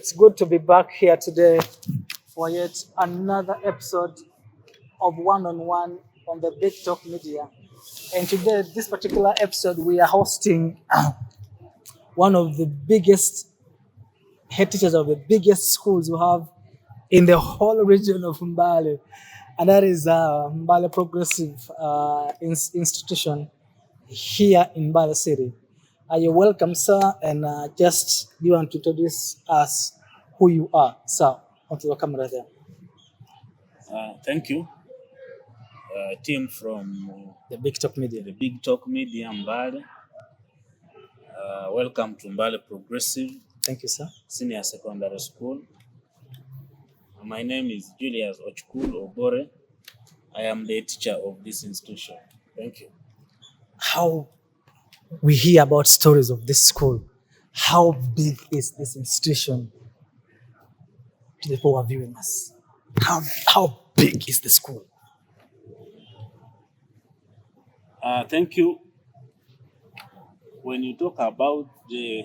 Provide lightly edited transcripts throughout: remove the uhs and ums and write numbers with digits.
It's good to be back here today for yet another episode of One on One on the Big Talk Media. And today, this particular episode, we are hosting one of the biggest head teachers of the biggest schools we have in the whole region of Mbale, and that is Mbale Progressive Institution here in Mbale City. You're welcome, sir, and just you want to introduce us who you are, sir, onto the camera there. Thank you, team from The Big Talk Media. the Big Talk Media Mbale. Welcome to Mbale Progressive Thank you, sir. Senior Secondary School. My name is Julius Ocukul Obore. I am the teacher of this institution. Thank you. How we hear about stories of this school, how big is this institution to the people who are viewing us? How big is the school? Thank you. When you talk about the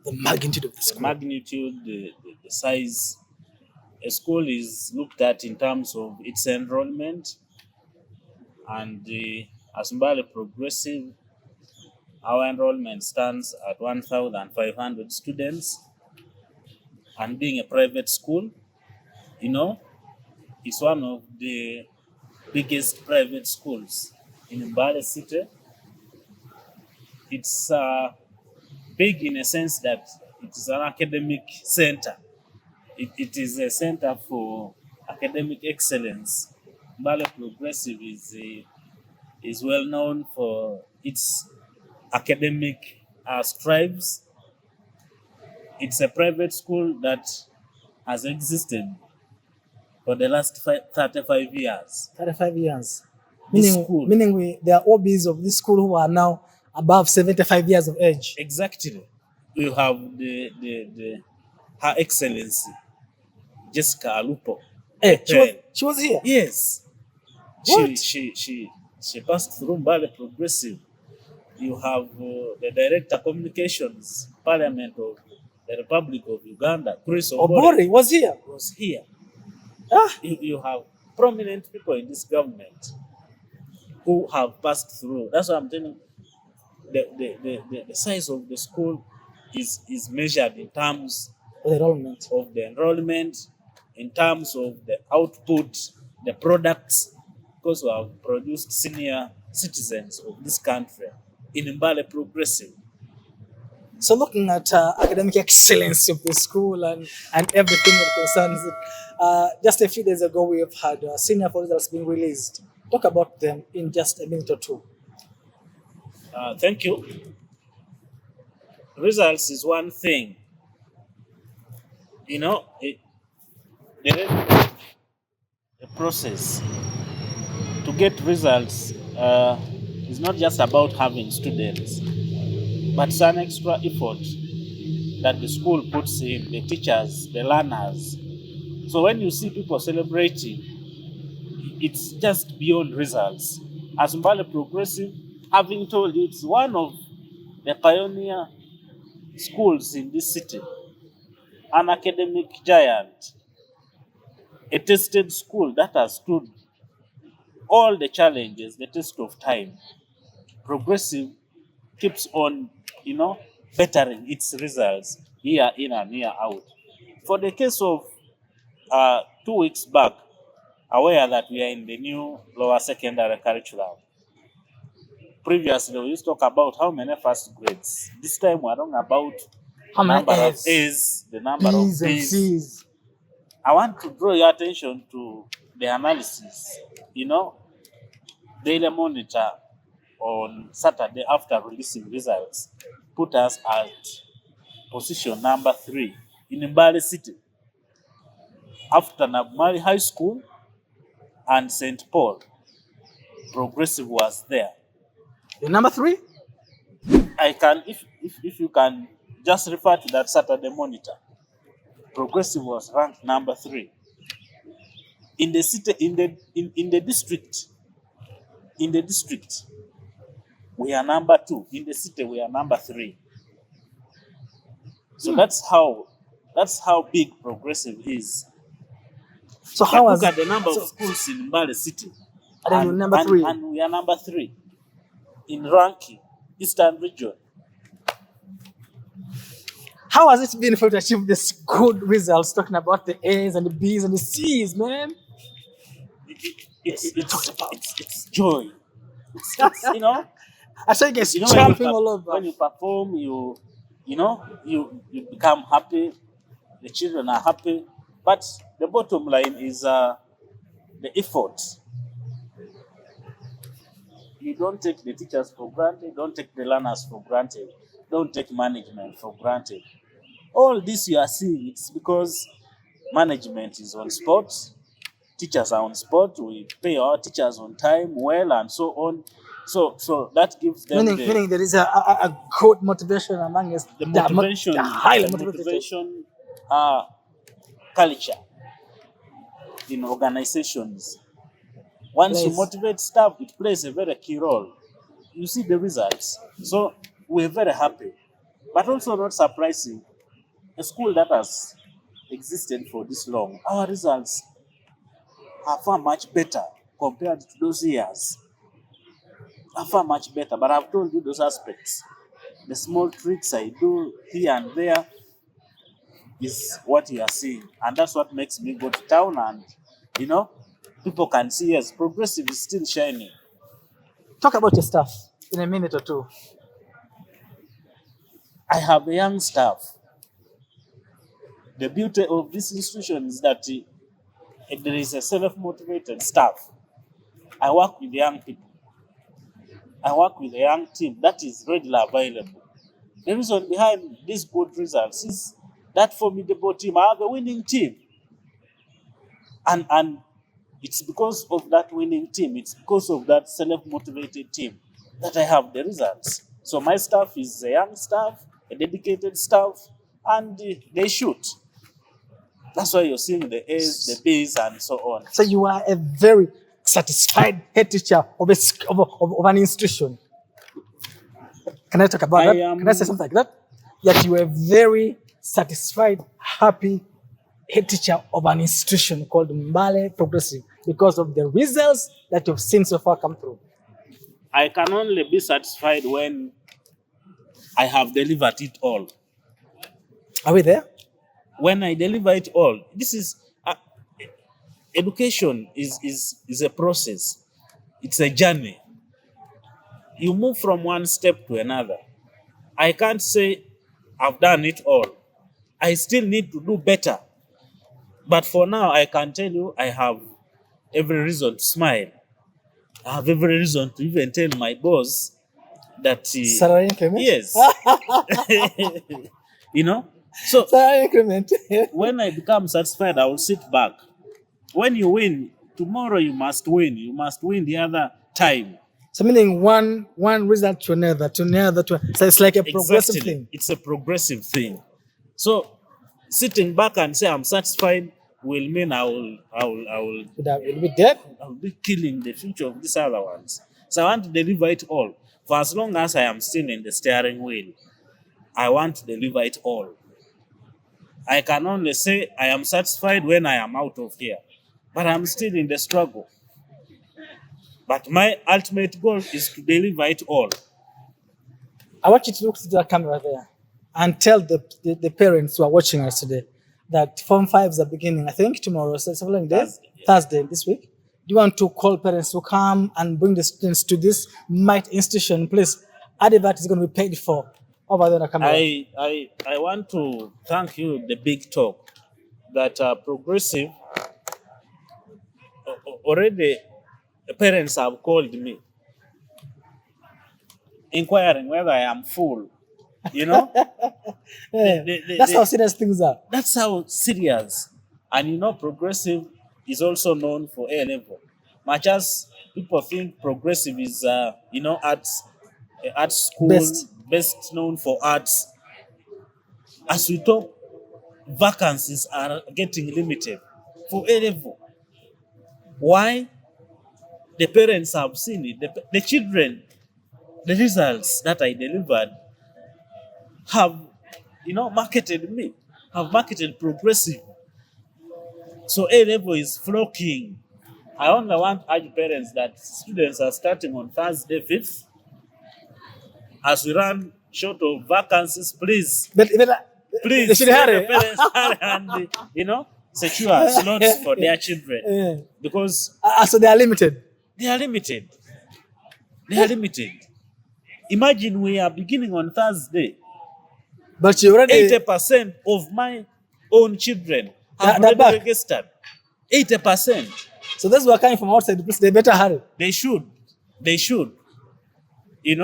The magnitude of the school. magnitude, the size, a school is looked at in terms of its enrollment, and as Mbale Progressive, our enrollment stands at 1,500 students, and being a private school, it's one of the biggest private schools in Mbale City. It's big in a sense that it is an academic center. It is a center for academic excellence. Mbale Progressive is well known for its academic strives. It's a private school that has existed for the last 35 years. 35 years. This school. Meaning there are OBs of this school who are now above 75 years of age. Exactly. You have the Her Excellency Jessica Alupo. Hey, she was here. Yes. What? She passed through Mbale Progressive. You have the Director Communications Parliament of the Republic of Uganda, Chris Obore was here. was here. Ah, You have prominent people in this government who have passed through. That's what I'm telling you. The size of the school is measured in terms the enrollment. of the enrollment, in terms of the output, the products, because we have produced senior citizens of this country in Mbale Progressive. So looking at academic excellence of the school and everything that concerns it, just a few days ago we have had senior results being released. Talk about them in just a minute or two. Thank you. Results is one thing. There is a process to get results. Is not just about having students, but it's an extra effort that the school puts in, the teachers, the learners. So when you see people celebrating, it's just beyond results. As Mbale Progressive, having told you, it's one of the pioneer schools in this city, an academic giant, a tested school that has stood all the challenges, the test of time. Progressive keeps on, bettering its results year in and year out. For the case of 2 weeks back, aware that we are in the new lower secondary curriculum. Previously, we used to talk about how many first grades. This time, we're talking about How many number of A's? A's, the number B's of and B's. C's. I want to draw your attention to the analysis. Daily Monitor on Saturday after releasing results put us at position number 3 in Mbale City, after Nabumali High School and St. Paul. Progressive was there. The number 3? I can, if you can just refer to that Saturday Monitor, Progressive was ranked number 3 in the city, in the district. In the district, we are number 2. In the city, we are number 3. So that's how That's how big Progressive is. So But how look was at the number so, of schools in Mbale City. and then you're number 3. And we are number 3 in ranking, Eastern region. How has it been for you to achieve this good results? Talking about the A's and the B's and the C's, man. It's joy. It's you know, I saw you guys you know jumping all over. when you perform, you become happy. The children are happy, but the bottom line is the effort. You don't take the teachers for granted. Don't take the learners for granted. Don't take management for granted. All this you are seeing, it's because management is on spot. Teachers are on spot. We pay our teachers on time, well, and so on. So that gives them meaning there is a good motivation among us. the motivation, the highly the motivated. motivation culture in organizations. Once you Yes. motivate staff, it plays a very key role. You see the results. So we're very happy. But also not surprising, a school that has existed for this long, our results are far much better compared to those years. Are far much better. But I've told you those aspects. The small tricks I do here and there is what you are seeing. And that's what makes me go to town and, people can see, yes, Progressive is still shining. Talk about your staff in a minute or two. I have a young staff. The beauty of this institution is that there is a self-motivated staff. I work with young people. I work with a young team that is readily available. The reason behind these good results is that formidable team. I have a winning team. And it's because of that winning team, it's because of that self-motivated team that I have the results. So my staff is a young staff, a dedicated staff, and they shoot. That's why you're seeing the A's, the B's, and so on. So you are a very satisfied head teacher of an institution. Can I talk about that? Can I say something like that? That you are a very satisfied, happy head teacher of an institution called Mbale Progressive because of the results that you've seen so far come through. I can only be satisfied when I have delivered it all. Are we there? When I deliver it all, this is education is a process. It's a journey. You move from one step to another. I can't say I've done it all. I still need to do better. But for now, I can tell you I have every reason to smile. I have every reason to even tell my boss that salary increment? Yes. So salary increment. when I become satisfied, I will sit back. When you win, tomorrow you must win. You must win the other time. So meaning one result to another. So it's like a progressive thing. It's a progressive thing. So sitting back and say I'm satisfied will mean I will be dead. I'll be killing the future of these other ones. So I want to deliver it all. For as long as I am still in the steering wheel, I want to deliver it all. I can only say I am satisfied when I am out of here. But I'm still in the struggle. But my ultimate goal is to deliver it all. I want you to look to the camera there and tell the parents who are watching us today that Form 5s are beginning, I think, tomorrow, so it's Thursday this week. Do you want to call parents to come and bring the students to this might institution? Please, Adivert is going to be paid for over there on the camera. I want to thank you, the big talk, that Progressive, already parents have called me, inquiring whether I am full. That's how serious things are. That's how serious. And Progressive is also known for A level. Much as people think Progressive is, arts school, best known for arts. As we talk, vacancies are getting limited for A level. Why? The parents have seen it. The children, the results that I delivered have, marketed me, have marketed progressive. So A level is flocking. I only want to urge parents that students are starting on Thursday 5th. As we run short of vacancies, please, But they please should let the hurry. parents hurry and secure slots for their children. Yeah. Because So they are limited. they are limited. They are limited. Imagine we are beginning on Thursday. But you already 80% of my own children have They're already back. registered. 80%. so those who are coming from outside, please, they better hurry. They should. They should. Hey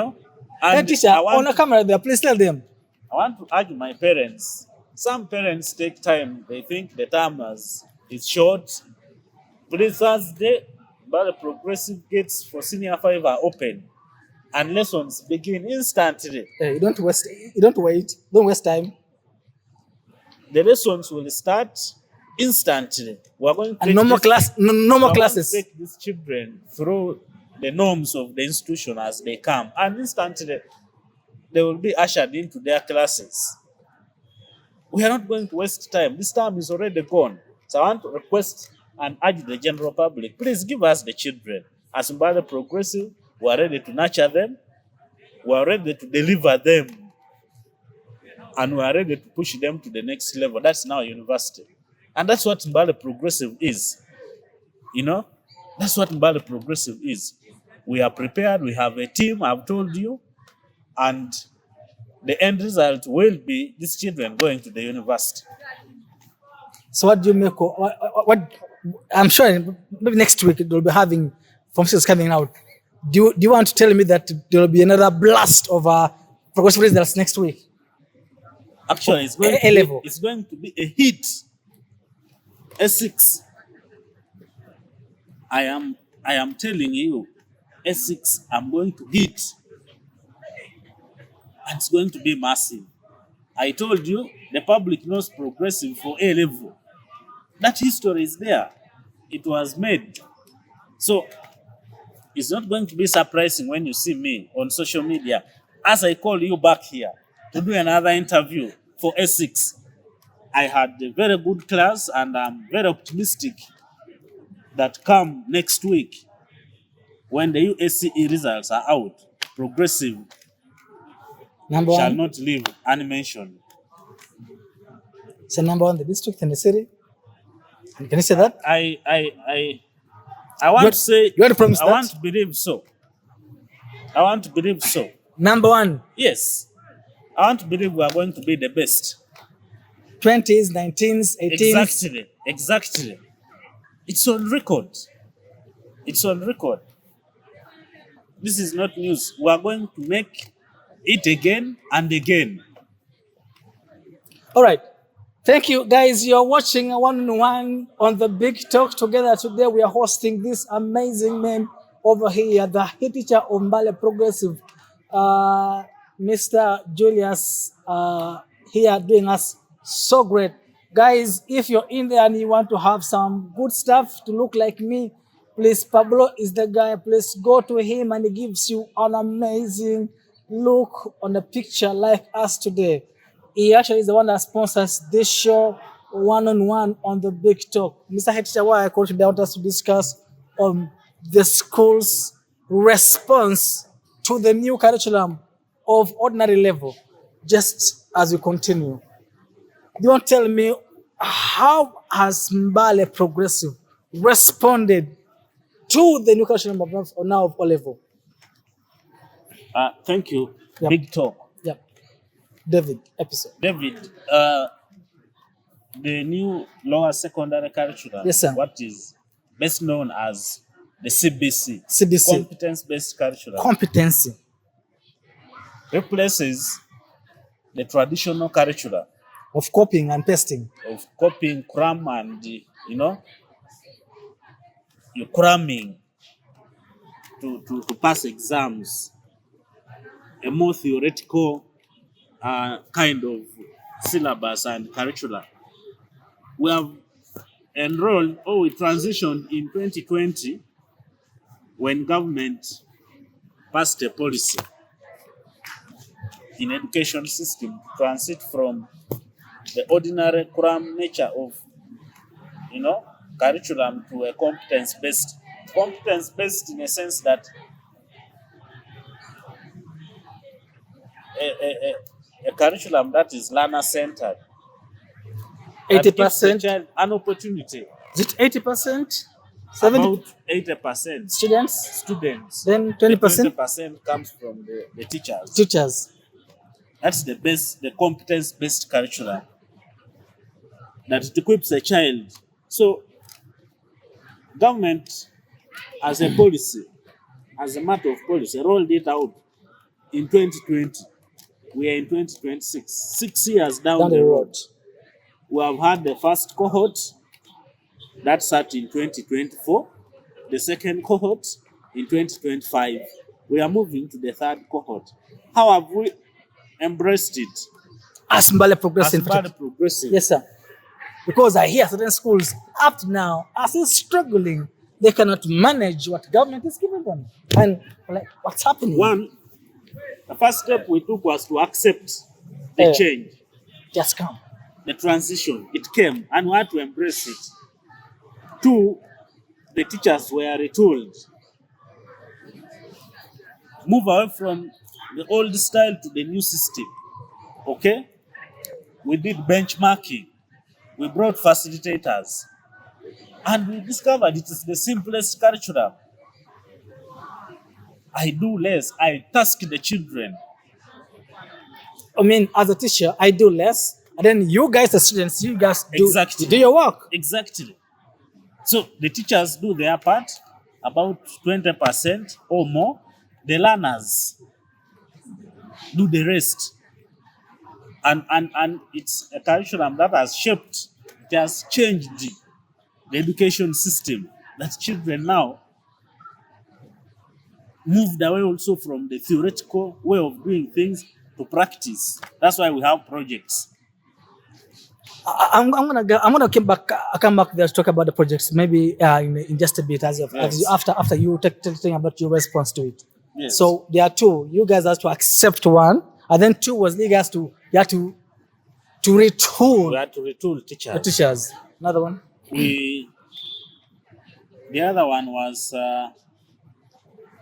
And teacher, on a camera there, please tell them. I want to argue my parents. Some parents take time. They think the term is short. Please, Thursday, but the progressive gates for senior 5 are open. And lessons begin instantly. Hey, don't wait, don't waste time. The lessons will start instantly. We are going to And take no more we are classes. going to take these children through the norms of the institution as they come. And instantly, they will be ushered into their classes. We are not going to waste time. This time is already gone. So I want to request and urge the general public, please give us the children. As Mbale Progressive, we are ready to nurture them. We are ready to deliver them. And we are ready to push them to the next level. That's now university. And that's what Mbale Progressive is. That's what Mbale Progressive is. We are prepared. We have a team, I've told you. And the end result will be these children going to the university. So what do you make? What I'm sure maybe next week they'll be having formations coming out. Do you want to tell me that there will be another blast of progressive results next week? Actually, it's going to be a hit. S6. I am telling you, S6, I'm going to hit. And it's going to be massive. I told you, the public knows progressive for A level. That history is there. It was made. So, it's not going to be surprising when you see me on social media as I call you back here to do another interview for S6. I had a very good class and I'm very optimistic that come next week when the USCE results are out, progressive Number shall one. not leave unmentioned. So number one, the district and the city. Can you say that? I want to say, you want to promise I that? want to believe so. I want to believe so. Number one. Yes. I want to believe we are going to be the best. 20s, 19s, 18s. Exactly. It's on record. It's on record. This is not news. We are going to make it again and again. All right. Thank you, guys. You're watching a one-on-one on the Big Talk together. Today, we are hosting this amazing man over here, the head teacher of Mbale Progressive, Mr. Julius, here doing us so great. Guys, if you're in there and you want to have some good stuff to look like me, please, Pablo is the guy. Please go to him and he gives you an amazing look on the picture like us today. He actually is the one that sponsors this show one-on-one on the Big Talk. Mr. Head Teacher, why I called today, I want us to discuss the school's response to the new curriculum of ordinary level, just as we continue. Do you want to tell me how has Mbale Progressive responded to the new curriculum of now of O level? Thank you. Yep. Big Talk. Yep. David, episode. David, the new lower secondary curriculum, Yes, sir. what is best known as the CBC, CBC. competence-based curriculum, Competency. replaces the traditional curriculum Of copying and pasting. of copying, cram, and you're cramming to pass exams. A more theoretical kind of syllabus and curricula. We have enrolled, we transitioned in 2020 when government passed a policy in education system to transit from the ordinary cram nature of, curriculum to a competence-based. Competence-based in a sense that a curriculum that is learner-centered, that gives the 80%. child an opportunity. Is it 80%? 70 About 80% students? Then The 20% 20% comes from the teachers. teachers. That's the competence-based curriculum that it equips a child. So, government, as a policy, as a matter of policy, rolled it out in 2020. We are in 2026. 6 years down the road. We have had the first cohort that sat in 2024, the second cohort in 2025. We are moving to the third cohort. How have we embraced it? As Mbale Progressive. Mbale Progressive. Yes, sir. Because I hear certain schools up to now are still struggling. They cannot manage what government is giving them. And like, what's happening? One, the first step we took was to accept the change. Just come. The transition. It came and we had to embrace it. Two, the teachers were retooled. Move away from the old style to the new system. Okay? We did benchmarking. We brought facilitators. And we discovered it is the simplest curriculum. I do less. I task the children. I mean, as a teacher, I do less. And then you guys, the students, you guys do, Exactly. you do your work. Exactly. So the teachers do their part, about 20% or more. The learners do the rest. And it's a curriculum that has shaped, it has changed the education system. That children now moved away also from the theoretical way of doing things to practice. That's why we have projects. I'm gonna come back there to talk about the projects maybe in just a bit as you, after you talking about your response to it. Yes. So there are two. You guys have to accept one, and then two was you had to retool. We had to retool teachers. The teachers. Another one. The other one was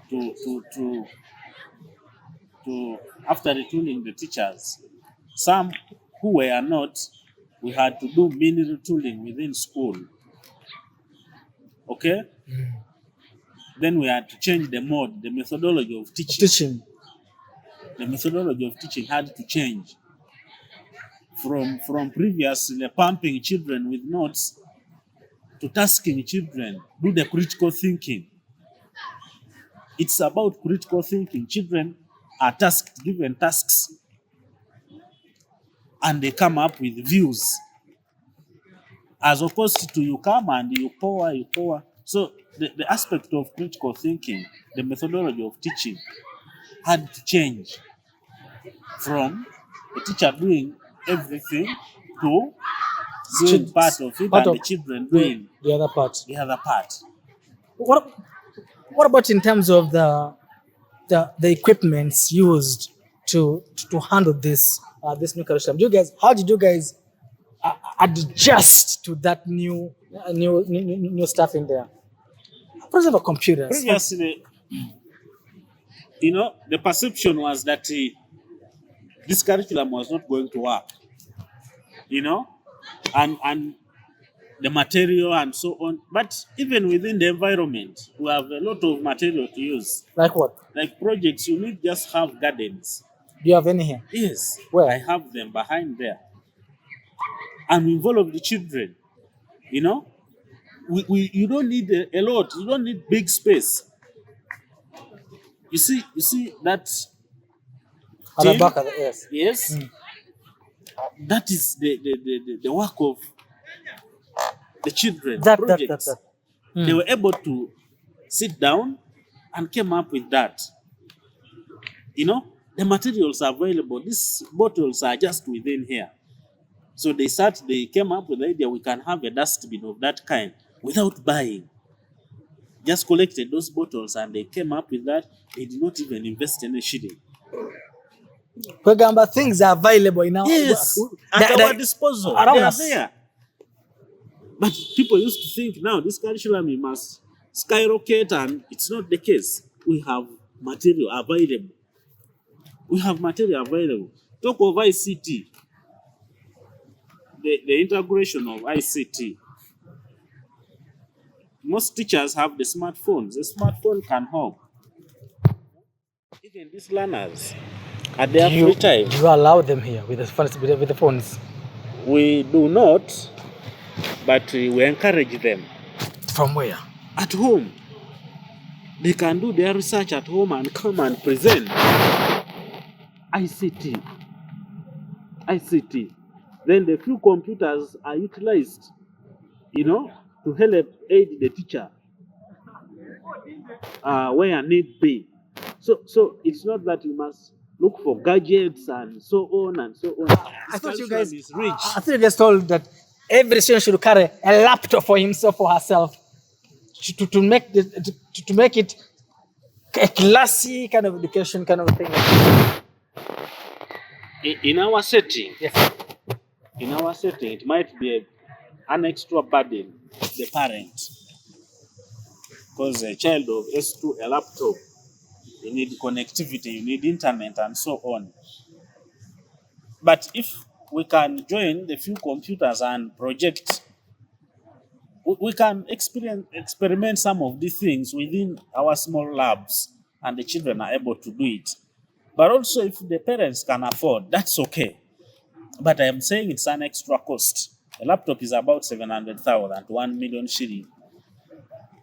to after retooling the teachers, some who were not, we had to do mini retooling within school. Okay? Then we had to change the mode, the methodology of teaching. The methodology of teaching had to change from previously pumping children with notes to tasking children, do the critical thinking. It's about critical thinking. Children are given tasks, and they come up with views. As opposed to you come and you pour. So the aspect of critical thinking, the methodology of teaching, had to change from the teacher doing everything to doing part of it and the children doing the other part. What about in terms of the equipments used to handle this new curriculum? How did you guys adjust to that new stuff in there? For example, computers. Previously, the perception was that this curriculum was not going to work. And the material and so on. But even within the environment, we have a lot of material to use. Like what? Like projects, you need just have gardens. Do you have any here? Yes. Where? I have them behind there. And we involve the children. You don't need a lot. You don't need big space. You see that At the back of the earth. Yes. That is the work of the children. Projects. They were able to sit down and came up with that. The materials are available. These bottles are just within here. So they came up with the idea we can have a dustbin of that kind without buying. Just collected those bottles and they came up with that. They did not even invest any shilling. Kwegamba things are available now. Yes, at our disposal. Around They are us. there. But people used to think now this curriculum must skyrocket, and it's not the case. We have material available. We have material available. Talk of ICT, the integration of ICT. Most teachers have the smartphones. The smartphone can help. Even these learners at their free time. Do you allow them here with the phones? We do not, but we encourage them. From where? At home. They can do their research at home and come and present. ICT. Then the few computers are utilized, to help aid the teacher where need be. So it's not that you must look for gadgets and so on and so on. I thought you guys is rich. I thought you guys told that every student should carry a laptop for himself or herself to make it a classy kind of education kind of thing. In our setting, Yes. it might be an extra burden to the parent, because a child of S2, a laptop, you need connectivity, you need internet, and so on. But if we can join the few computers and project, we can experiment some of these things within our small labs, and the children are able to do it. But also, if the parents can afford, that's okay. But I am saying it's an extra cost. A laptop is about 700,000 to 1 million shilling.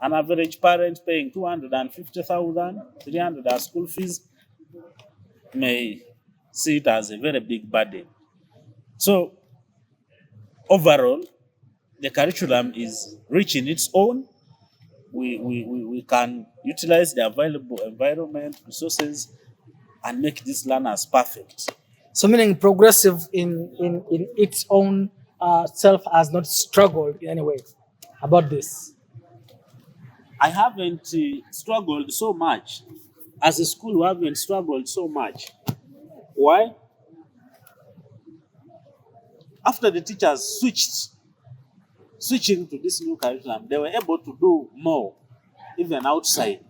An average parent paying 250,000, 300 as school fees may see it as a very big burden. So, overall, the curriculum is rich in its own. We can utilize the available environment, resources, and make these learners perfect. So meaning progressive in its own self has not struggled in any way about this. I haven't struggled so much. As a school, we haven't struggled so much. Why? After the teachers switching to this new curriculum, they were able to do more, even outside.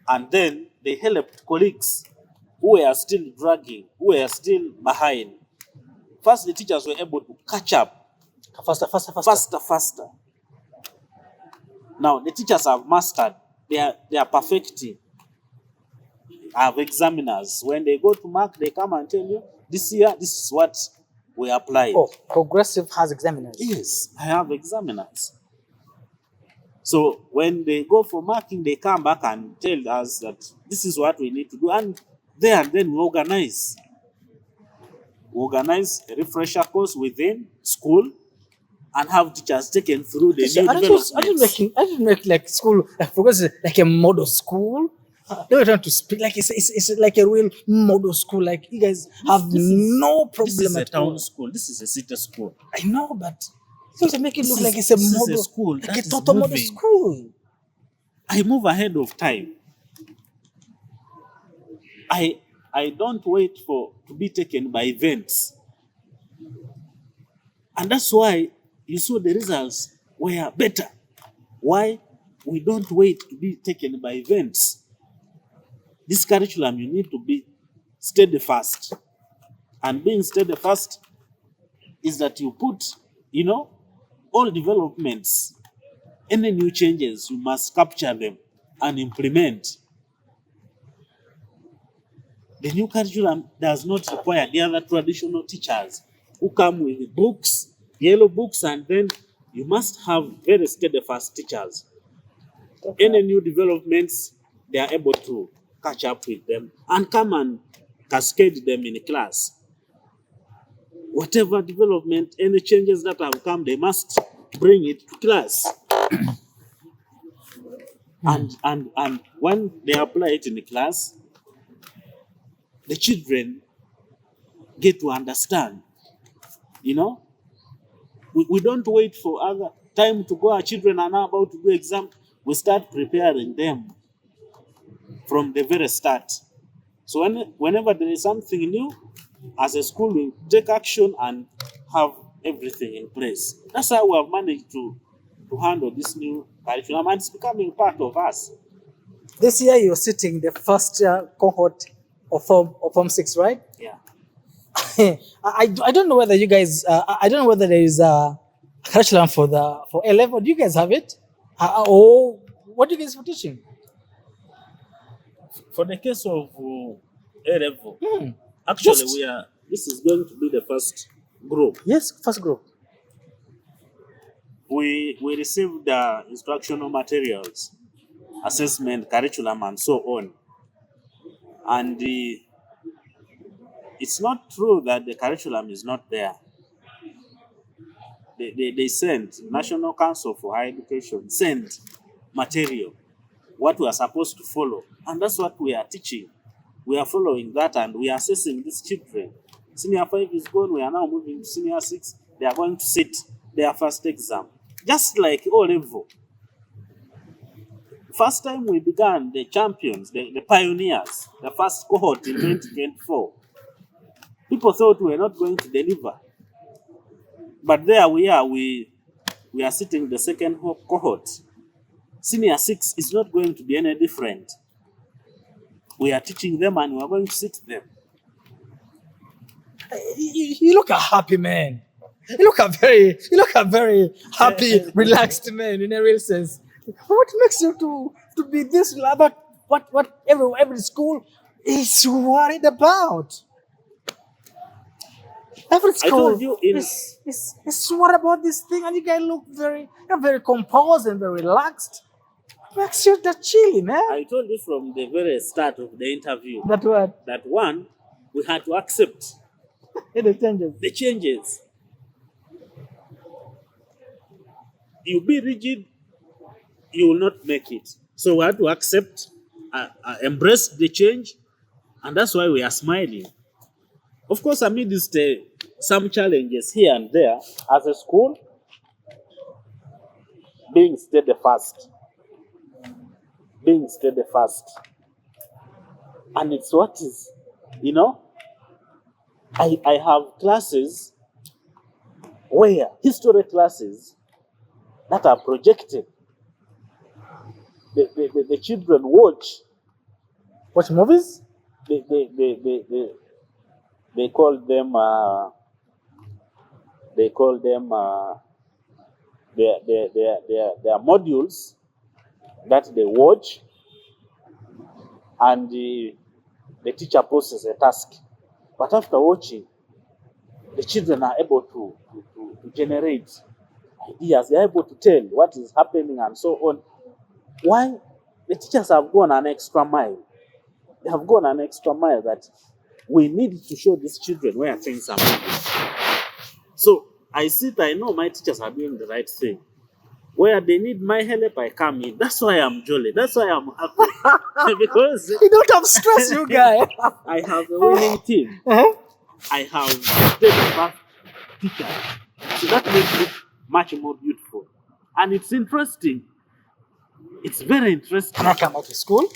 And then they helped colleagues who were still dragging, who were still behind. First, the teachers were able to catch up faster. Now, the teachers have mastered, they are perfecting. I have examiners. When they go to mark, they come and tell you, this year, this is what we applied. Oh, progressive has examiners. Yes, I have examiners. So when they go for marking, they come back and tell us that this is what we need to do. And then we organize. We organize a refresher course within school and have teachers taken through the new developments. I didn't make like school like progressive like a model school. They were trying to speak like it's like a real model school. Like you guys have no problem This is a at all. town school. This is a city school. I know, but you have to make it look like it's a this is a model school like that a is total model moving. school. I move ahead of time. I don't wait to be taken by events. And that's why you saw the results were better. Why? We don't wait to be taken by events. This curriculum, you need to be steadfast. And being steadfast is that you put, all developments, any new changes, you must capture them and implement. The new curriculum does not require the other traditional teachers who come with books, yellow books, and then you must have very steadfast teachers. Okay. Any new developments, they are able to catch up with them and come and cascade them in class. Whatever development, any changes that have come, they must bring it to class. And when they apply it in the class, the children get to understand. We don't wait for other time to go. Our children are now about to do exam. We start preparing them from the very start. So whenever there is something new, as a school, we take action and have everything in place. That's how we have managed to handle this new curriculum, and it's becoming part of us. This year you're sitting the first cohort of Form 6, right? Yeah. I don't know whether you guys, I don't know whether there is a curriculum for A level. Do you guys have it? Or what do you guys for teaching? For the case of A level, actually Just- this is going to be the first group. Yes, first group. We received instructional materials, assessment, curriculum, and so on. And it's not true that the curriculum is not there. They sent, National Council for Higher Education sent material, what we are supposed to follow. And that's what we are teaching. We are following that and we are assessing these children. Senior 5 is gone, we are now moving to Senior 6. They are going to sit their first exam. Just like O level. First time we began, the champions, the pioneers, the first cohort in 2024, people thought we were not going to deliver. But there we are, we are sitting the second cohort. Senior 6 is not going to be any different. We are teaching them and we are going to sit them. You look a happy man. You look a very happy, relaxed man in a real sense. What makes you to be this about what every school is worried about? Every school told you is worried about this thing, and you guys look very composed and very relaxed. Makes you that chilly, man. I told you from the very start of the interview That what? that one, we had to accept The changes. the changes. You be rigid, you will not make it. So we had to accept, embrace the change, and that's why we are smiling. Of course, amidst some challenges here and there, as a school, being steadfast. And it's what is, I have classes where history classes that are projected. The children watch movies? They call them their modules that they watch, and the teacher poses a task. But after watching, the children are able to generate ideas. They are able to tell what is happening and so on. Why? The teachers have gone an extra mile. They have gone an extra mile that we need to show these children where things are moving. So I know my teachers are doing the right thing. Where they need my help, I come in. That's why I'm jolly. That's why I'm happy. Because you don't have stress, you guy. I have a winning team. I have steadfast teachers. So that makes it much more beautiful. And it's interesting. It's very interesting. Can I come out to school?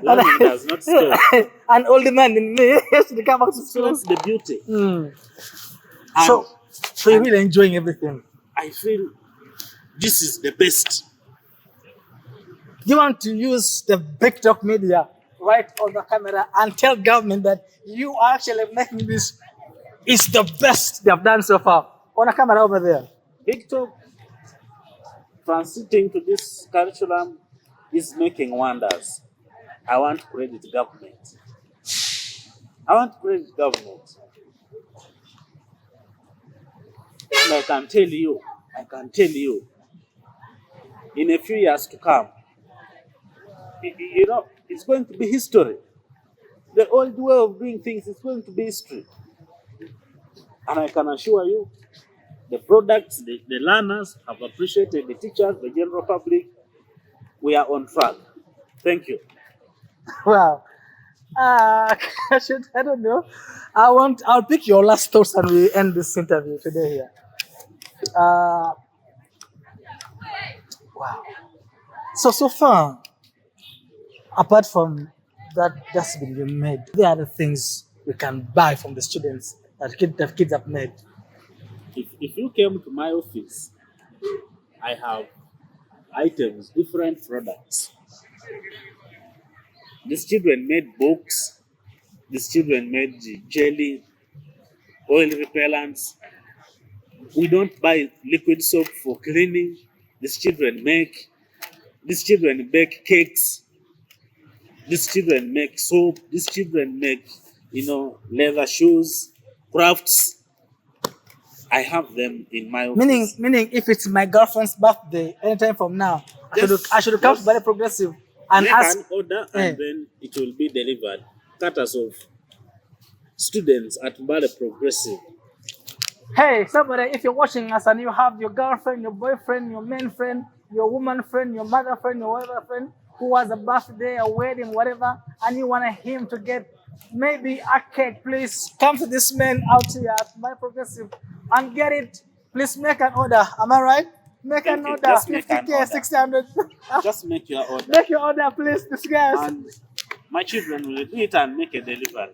Learning does not stop. An old man in me has to come out to So school. that's the beauty. So you're really enjoying everything. I feel this is the best. You want to use the big talk media right on the camera and tell government that you are actually making this is the best they've done so far. On the camera over there. Big Talk transiting to this curriculum is making wonders. I want to credit government. And I can tell you, in a few years to come, it's going to be history. The old way of doing things is going to be history. And I can assure you, the products, the learners have appreciated, the teachers, the general public. We are on track. Thank you. Wow. I don't know. I'll pick your last thoughts and we end this interview today here. Wow. So far, apart from that dustbin you made, there are the things we can buy from the students that kids have made. If you came to my office, I have items, different products. These children made books, these children made jelly, oil repellents. We don't buy liquid soap for cleaning. These children bake cakes. These children make soap. These children make, leather shoes, crafts. I have them in my office. Meaning, if it's my girlfriend's birthday, anytime from now, I should come to Mbale Progressive and Make ask. an order and then it will be delivered. Cutters of students at Mbale Progressive. Hey, somebody, if you're watching us and you have your girlfriend, your boyfriend, your man friend, your woman friend, your mother friend, your whatever friend who has a birthday, a wedding, whatever, and you want him to get maybe a cake, please come to this man out here at My Progressive and get it. Please make an order. Am I right? Make an order. Just make an 50K, order. 600. Just make your order. Make your order, please. This guys. And my children will do it and make a delivery.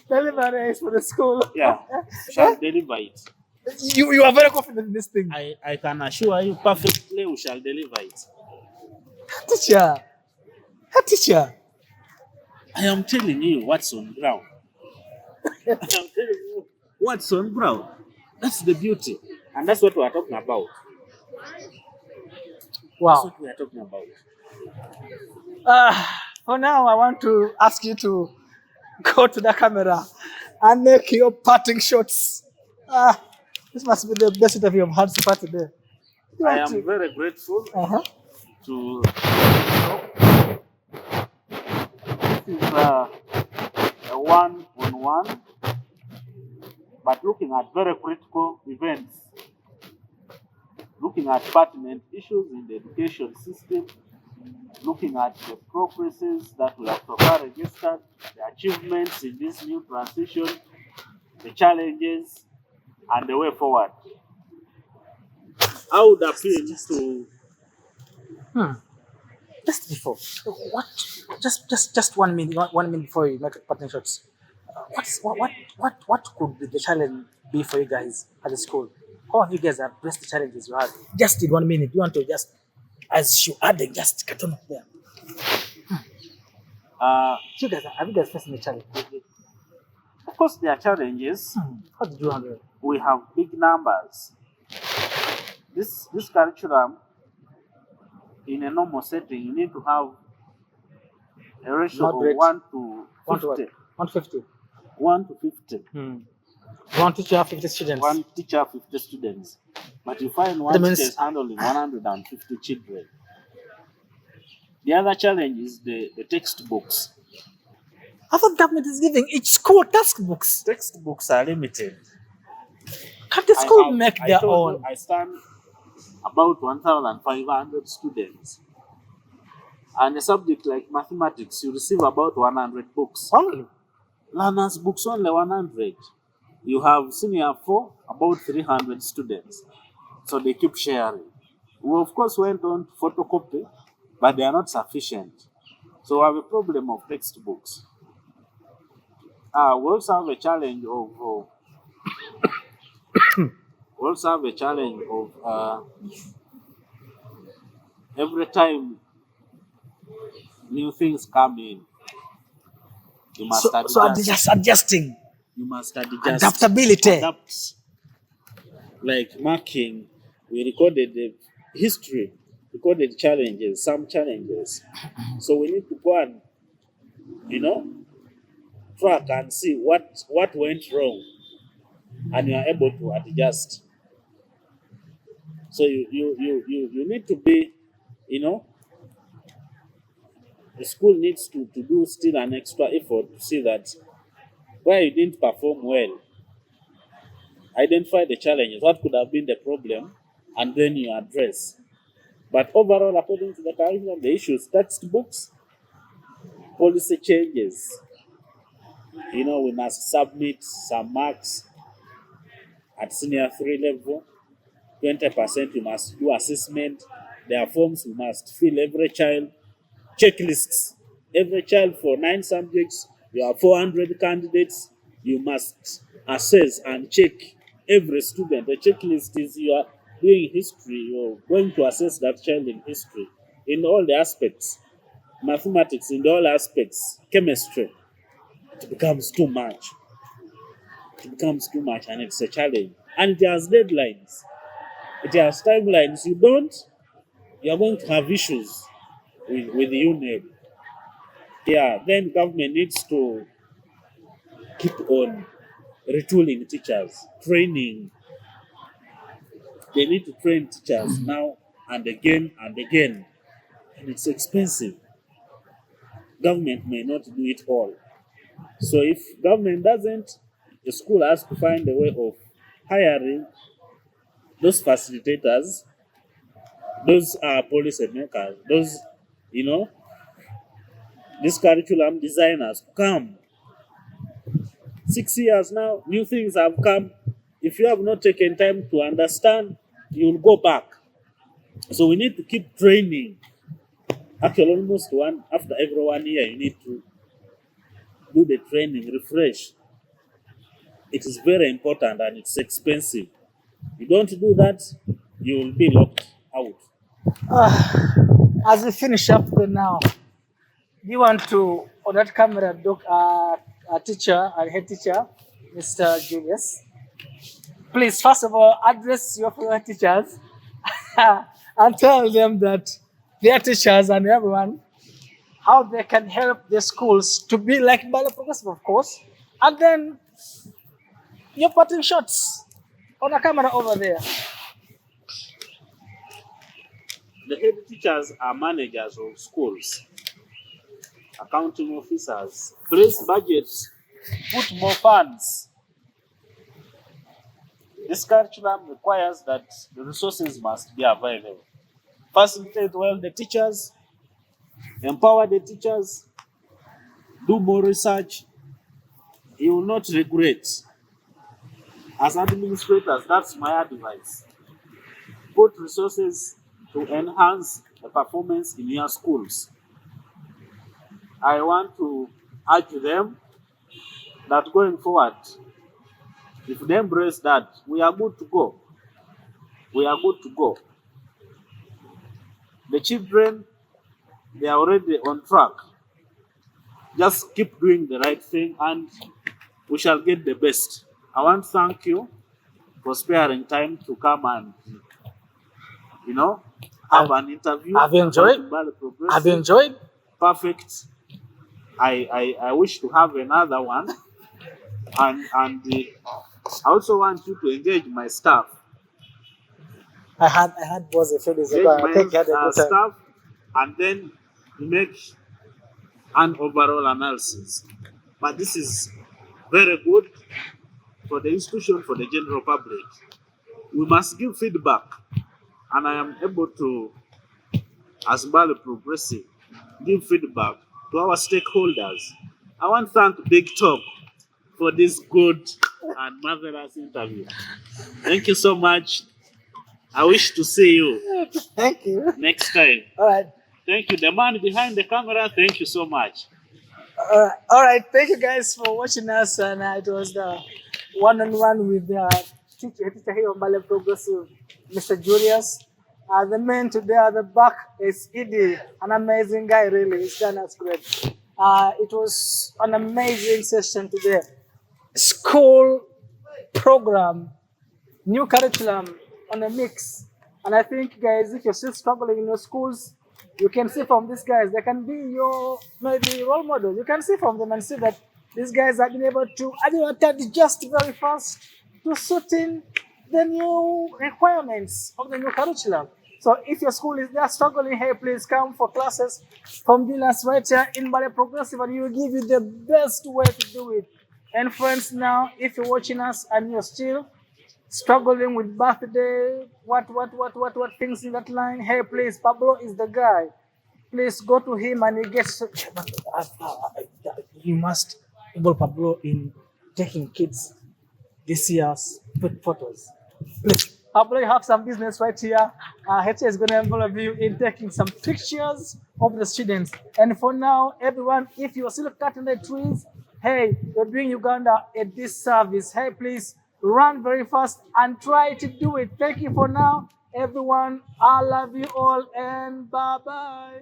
Delivery is for the school. Yeah, shall deliver it. You are very confident in this thing. I can assure you perfectly we shall deliver it. Teacher. I am telling you what's on ground. I am telling you what's on ground. That's the beauty. And that's what we are talking about. That's Wow. what we are talking about. For now, I want to ask you to go to the camera and make your parting shots. This must be the best interview I've had so far today. I am very grateful Uh-huh. to. This is a one-on-one, but looking at very critical events, looking at pertinent issues in the education system, looking at the progresses that we have so far registered, the achievements in this new transition, the challenges, and the way forward. I would appeal to Just before, what? Just 1 minute. 1 minute before you make parting shots. What could the challenge be for you guys at the school? How have you guys addressed the challenges you had? Just in 1 minute. You want to just, as you adding, just cut on up there. So guys, have you guys faced any challenge? of course, there are challenges. How did you handle it? We have big numbers. This curriculum, in a normal setting, you need to have a ratio Not of great. 1 to 1 to what? 50. 150. 1 to 50. One teacher, 50 students. One teacher, 50 students. But you find one That means- teacher is handling 150 children. The other challenge is the textbooks. I thought government is giving each school textbooks. Textbooks are limited. Can the school make their own? I stand about 1,500 students. And a subject like mathematics, you receive about 100 books. Only. Learners' books only 100. You have senior 4, about 300 students. So they keep sharing. We of course went on to photocopy, but they are not sufficient. So we have a problem of textbooks. We also have a challenge of every time new things come in, you must adjust. So just adjusting. You must adjust. Adaptability. Adapt. Like marking, we recorded the history, recorded challenges, some challenges. So we need to go and, track and see what went wrong, and you are able to adjust. So you need to be, the school needs to do still an extra effort to see that where you didn't perform well, identify the challenges, what could have been the problem, and then you address. But overall, according to the curriculum, the issues, textbooks, policy changes. We must submit some marks at senior 3 level. 20% you must do assessment. There are forms you must fill every child. Checklists. every child for 9 subjects, you have 400 candidates. You must assess and check every student. The checklist is you are doing history, you're going to assess that child in history in all the aspects, mathematics in all aspects, chemistry. It becomes too much. It becomes too much and it's a challenge. And it has deadlines, it has timelines. You are going to have issues with the union. Yeah, then government needs to keep on retooling teachers, training. They need to train teachers now and again and again. And it's expensive. Government may not do it all. So if government doesn't, the school has to find a way of hiring those facilitators, those policy makers, those, you know, these curriculum designers come. 6 years now, new things have come. If you have not taken time to understand, you will go back. So we need to keep training. Actually, almost one after every 1 year, you need to do the training, refresh. It is very important and it's expensive. You don't do that, you will be locked out. As we finish up the now, do you want to, on that camera, a teacher, a head teacher, Mr. Julius, please, first of all, address your fellow teachers and tell them that their teachers and everyone, how they can help the schools to be like Mbale Progressive, of course. And then your parting shots on the camera over there. The head teachers are managers of schools, accounting officers. Place budgets, put more funds. This curriculum requires that the resources must be available. Facilitate well the teachers, empower the teachers, do more research. You will not regret. As administrators, that's my advice. Put resources to enhance the performance in your schools. I want to urge them that going forward, if they embrace that, we are good to go. We are good to go. The children, they are already on track. Just keep doing the right thing and we shall get the best. I want to thank you for sparing time to come and, have an interview. Have you enjoyed? Have you enjoyed? Perfect. I wish to have another one. And I also want you to engage my staff. I had was a few days ago. I think I had a good time. Staff, and then you make an overall analysis. But this is very good for the institution, for the general public. We must give feedback, and I am able to, as Mbale Progressive, give feedback to our stakeholders. I want to thank Big Talk for this good and marvelous interview. Thank you so much. I wish to see you. Thank you. Next time. All right. Thank you. The man behind the camera, thank you so much. All right. Thank you guys for watching us. And it was the one-on-one with the teacher here on Mbale Progressive, Mr. Julius. The man today at the back is Edie, an amazing guy, really. He's done us great. It was an amazing session today. School program, new curriculum on a mix. And I think, guys, if you're still struggling in your schools, you can see from these guys, they can be your maybe role model. You can see from them and see that these guys have been able to adjust very fast to suit in the new requirements of the new curriculum. So if your school is there struggling, hey, please come for classes from Julius right here in Mbale Progressive, and we will give you the best way to do it. And friends, now, if you're watching us and you're still struggling with birthday, what things in that line, hey, please, Pablo is the guy. Please go to him and he gets. You must involve Pablo in taking kids this year's photos. Please, Pablo, you have some business right here. HA is going to involve you in taking some pictures of the students. And for now, everyone, if you are still cutting the trees, hey, you're doing Uganda a disservice. Hey, please run very fast and try to do it. Thank you for now, everyone. I love you all and bye bye.